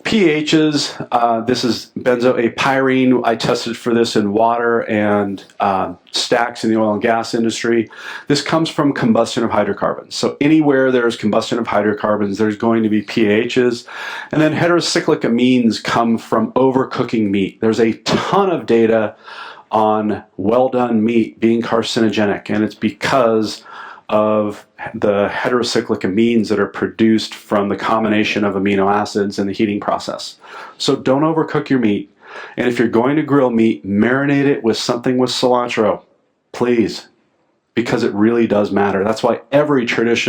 PAHs, this is benzoapyrene. I tested for this in water and stacks in the oil and gas industry. This comes from combustion of hydrocarbons. So anywhere there's combustion of hydrocarbons, there's going to be PAHs. And then heterocyclic amines come from overcooking meat. There's a ton of data on well-done meat being carcinogenic, and it's because of the heterocyclic amines that are produced from the combination of amino acids in the heating process. So don't overcook your meat. And if you're going to grill meat, marinate it with something with cilantro, please, because it really does matter. That's why every culinary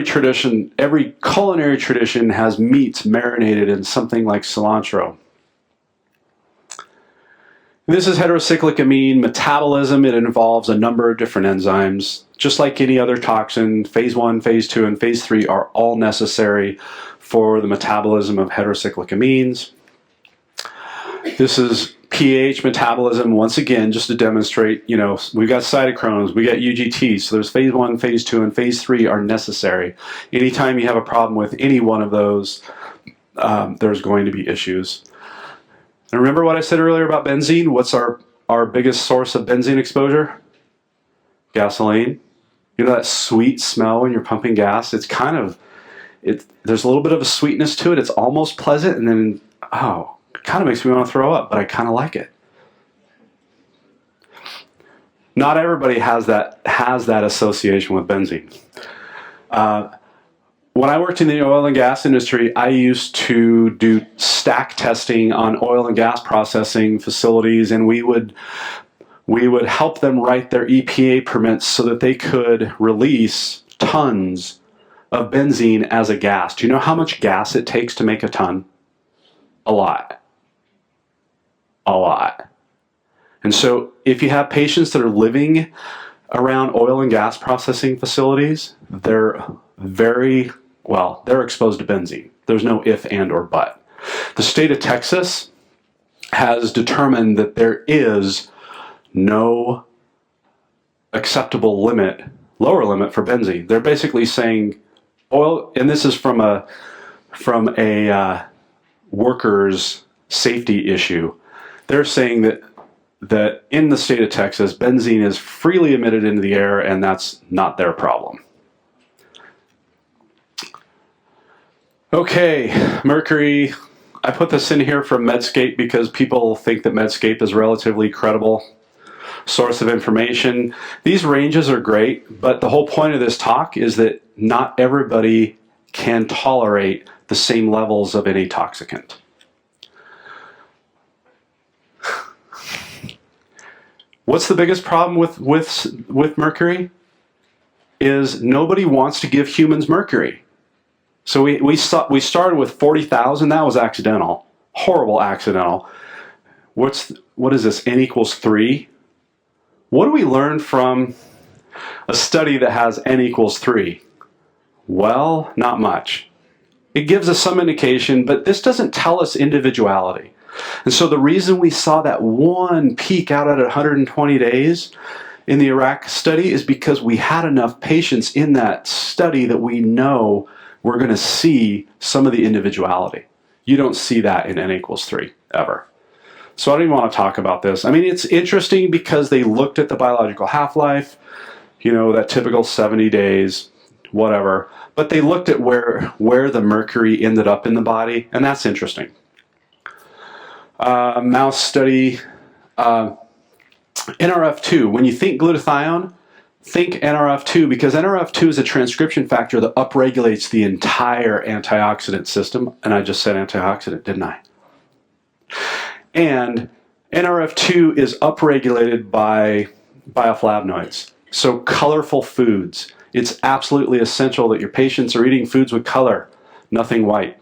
tradition has meats marinated in something like cilantro. This is heterocyclic amine metabolism. It involves a number of different enzymes. Just like any other toxin, phase 1, phase 2, and phase 3 are all necessary for the metabolism of heterocyclic amines. This is pH metabolism, once again, just to demonstrate, we've got cytochromes, we got UGT, so there's phase 1, phase 2, and phase 3 are necessary. Anytime you have a problem with any one of those, there's going to be issues. And remember what I said earlier about benzene? What's our biggest source of benzene exposure? Gasoline. You know that sweet smell when you're pumping gas? It's there's a little bit of a sweetness to it. It's almost pleasant, and then, it kind of makes me want to throw up, but I kind of like it. Not everybody has that association with benzene. When I worked in the oil and gas industry, I used to do stack testing on oil and gas processing facilities, and we would help them write their EPA permits so that they could release tons of benzene as a gas. Do you know how much gas it takes to make a ton? A lot. A lot. And so if you have patients that are living around oil and gas processing facilities, they're exposed to benzene. There's no if, and, or but. The state of Texas has determined that there is no acceptable limit, lower limit for benzene. They're basically saying oil, and this is from a workers' safety issue. They're saying that in the state of Texas, benzene is freely emitted into the air, and that's not their problem. Okay, mercury. I put this in here from Medscape because people think that Medscape is a relatively credible source of information. These ranges are great, but the whole point of this talk is that not everybody can tolerate the same levels of any toxicant. What's the biggest problem with mercury? Is nobody wants to give humans mercury. So we started with 40,000. That was accidental, horrible accidental. What is this? N equals 3. What do we learn from a study that has N equals 3? Well, not much. It gives us some indication, but this doesn't tell us individuality. And so the reason we saw that one peak out at 120 days in the Iraq study is because we had enough patients in that study that we know we're going to see some of the individuality. You don't see that in N equals 3 ever. So I don't even want to talk about this. I mean, it's interesting because they looked at the biological half-life, you know, that typical 70 days, whatever. But they looked at where the mercury ended up in the body, and that's interesting. Mouse study, NRF2. When you think glutathione, think NRF2, because NRF2 is a transcription factor that upregulates the entire antioxidant system. And I just said antioxidant, didn't I? And NRF2 is upregulated by bioflavonoids. So colorful foods. It's absolutely essential that your patients are eating foods with color, nothing white.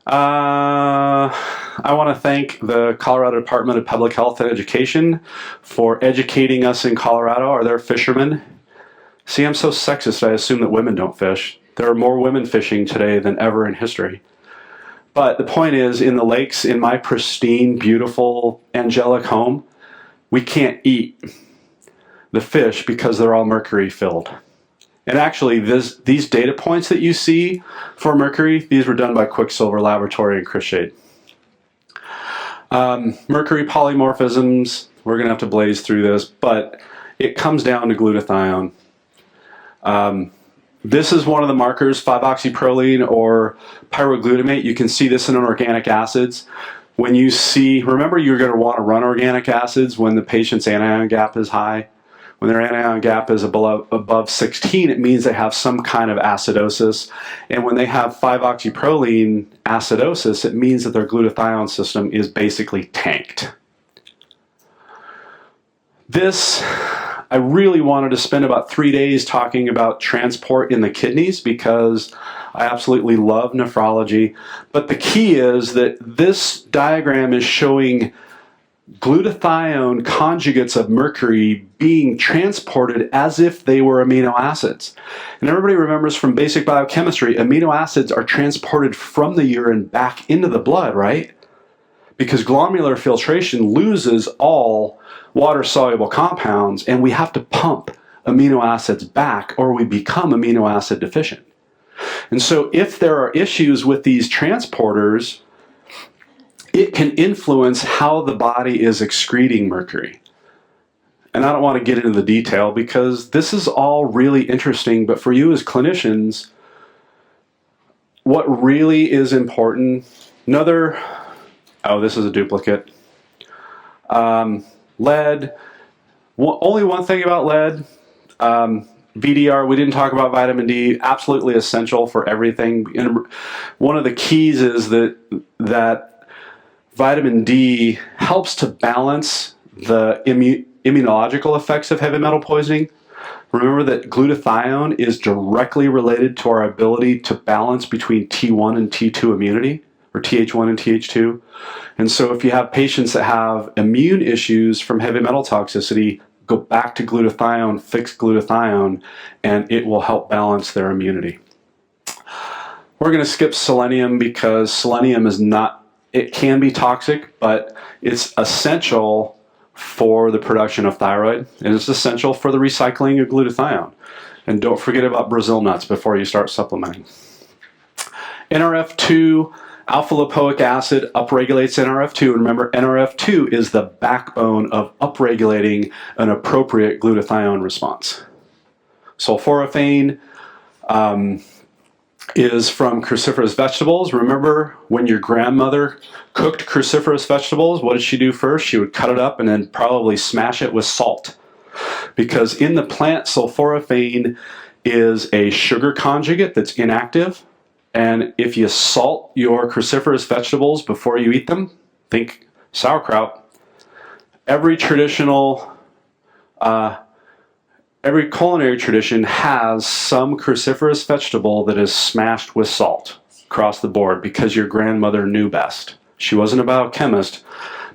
I want to thank the Colorado Department of Public Health and Education for educating us in Colorado. Are there fishermen? See, I'm so sexist, I assume that women don't fish. There are more women fishing today than ever in history. But the point is, in the lakes, in my pristine, beautiful, angelic home, we can't eat the fish because they're all mercury filled. And actually, these data points that you see for mercury, these were done by Quicksilver Laboratory and Chris Shade. Mercury polymorphisms, we're going to have to blaze through this, but it comes down to glutathione. This is one of the markers, 5-oxyproline or pyroglutamate. You can see this in organic acids. When you see, remember you're going to want to run organic acids when the patient's anion gap is high. When their anion gap is above 16, it means they have some kind of acidosis. And when they have 5-oxyproline acidosis, it means that their glutathione system is basically tanked. This, I really wanted to spend about 3 days talking about transport in the kidneys because I absolutely love nephrology. But the key is that this diagram is showing glutathione conjugates of mercury being transported as if they were amino acids. And everybody remembers from basic biochemistry, amino acids are transported from the urine back into the blood, right? Because glomerular filtration loses all water-soluble compounds, and we have to pump amino acids back or we become amino acid deficient. And so if there are issues with these transporters, it can influence how the body is excreting mercury. And I don't want to get into the detail because this is all really interesting, but for you as clinicians, what really is important, oh, this is a duplicate. Lead, only one thing about lead, VDR, we didn't talk about vitamin D, absolutely essential for everything. And one of the keys is that vitamin D helps to balance the immunological effects of heavy metal poisoning. Remember that glutathione is directly related to our ability to balance between T1 and T2 immunity, or Th1 and Th2. And so if you have patients that have immune issues from heavy metal toxicity, go back to glutathione, fix glutathione, and it will help balance their immunity. We're going to skip selenium because selenium is not, it can be toxic, but it's essential for the production of thyroid, and it's essential for the recycling of glutathione. And don't forget about Brazil nuts before you start supplementing. NRF2 alpha-lipoic acid upregulates NRF2. And remember, NRF2 is the backbone of upregulating an appropriate glutathione response. Sulforaphane is from cruciferous vegetables. Remember when your grandmother cooked cruciferous vegetables, what did she do first? She would cut it up and then probably smash it with salt. Because in the plant, sulforaphane is a sugar conjugate that's inactive. And if you salt your cruciferous vegetables before you eat them, think sauerkraut, every culinary tradition has some cruciferous vegetable that is smashed with salt across the board because your grandmother knew best. She wasn't a biochemist,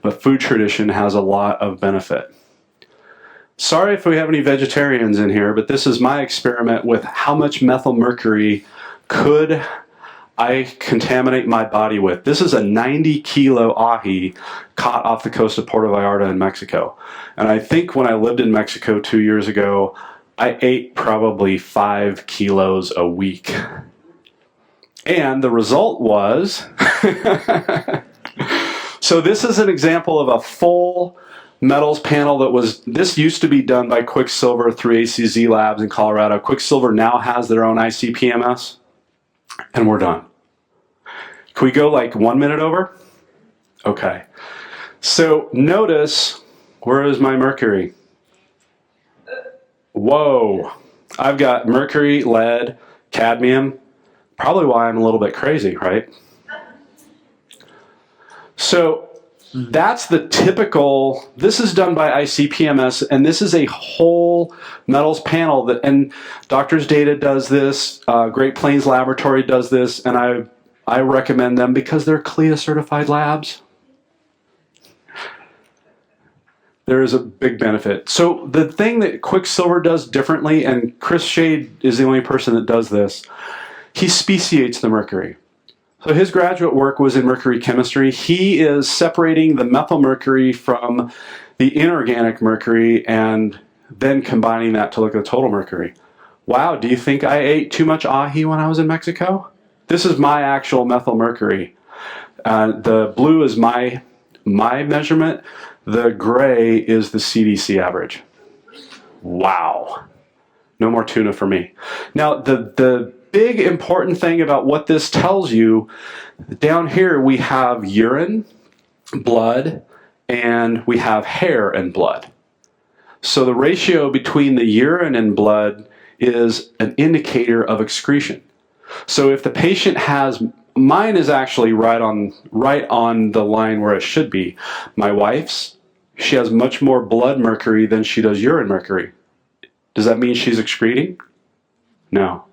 but food tradition has a lot of benefit. Sorry if we have any vegetarians in here, but this is my experiment with how much methylmercury could I contaminate my body with. This is a 90-kilo ahi caught off the coast of Puerto Vallarta in Mexico. And I think when I lived in Mexico 2 years ago, I ate probably 5 kilos a week. And the result was, so this is an example of a full metals panel this used to be done by Quicksilver through ACZ Labs in Colorado. Quicksilver now has their own ICP-MS, and we're done. Can we go like 1 minute over? Okay. So notice, where is my mercury? Whoa. I've got mercury, lead, cadmium. Probably why I'm a little bit crazy, right? So that's the typical, this is done by ICP-MS, and this is a whole metals panel, and Doctors Data does this, Great Plains Laboratory does this, and I recommend them because they're CLIA certified labs. There is a big benefit. So the thing that Quicksilver does differently, and Chris Shade is the only person that does this, he speciates the mercury. So his graduate work was in mercury chemistry. He is separating the methylmercury from the inorganic mercury and then combining that to look at the total mercury. Wow, do you think I ate too much ahi when I was in Mexico? This is my actual methylmercury. The blue is my measurement. The gray is the CDC average. Wow. No more tuna for me. Now, the big important thing about what this tells you, down here we have urine, blood, and we have hair and blood. So the ratio between the urine and blood is an indicator of excretion. So if the patient has, mine is actually right on the line where it should be. My wife's, she has much more blood mercury than she does urine mercury. Does that mean she's excreting? No.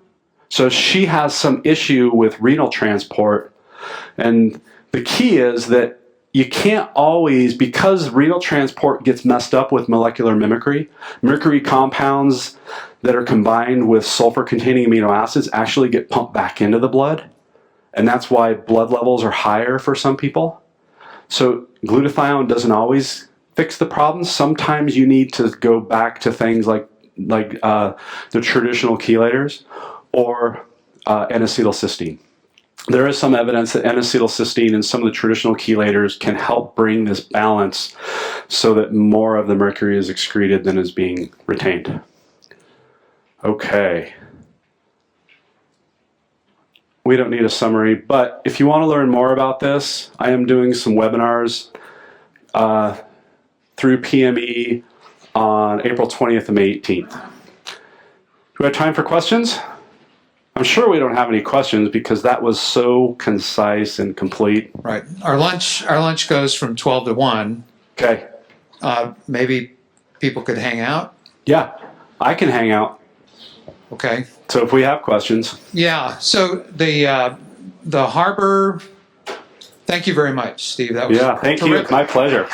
So she has some issue with renal transport, and the key is that you can't always, because renal transport gets messed up with molecular mimicry, mercury compounds that are combined with sulfur-containing amino acids actually get pumped back into the blood, and that's why blood levels are higher for some people. So glutathione doesn't always fix the problem. Sometimes you need to go back to things like the traditional chelators, or N-acetylcysteine. There is some evidence that N-acetylcysteine and some of the traditional chelators can help bring this balance so that more of the mercury is excreted than is being retained. Okay. We don't need a summary, but if you want to learn more about this, I am doing some webinars through PME on April 20th and May 18th. Do we have time for questions? I'm sure we don't have any questions because that was so concise and complete. Right. Our lunch goes from 12 to 1. Okay. Maybe people could hang out? Yeah, I can hang out. Okay. So if we have questions. Yeah. So the harbor, thank you very much, Steve. That was thank terrific. you. My pleasure.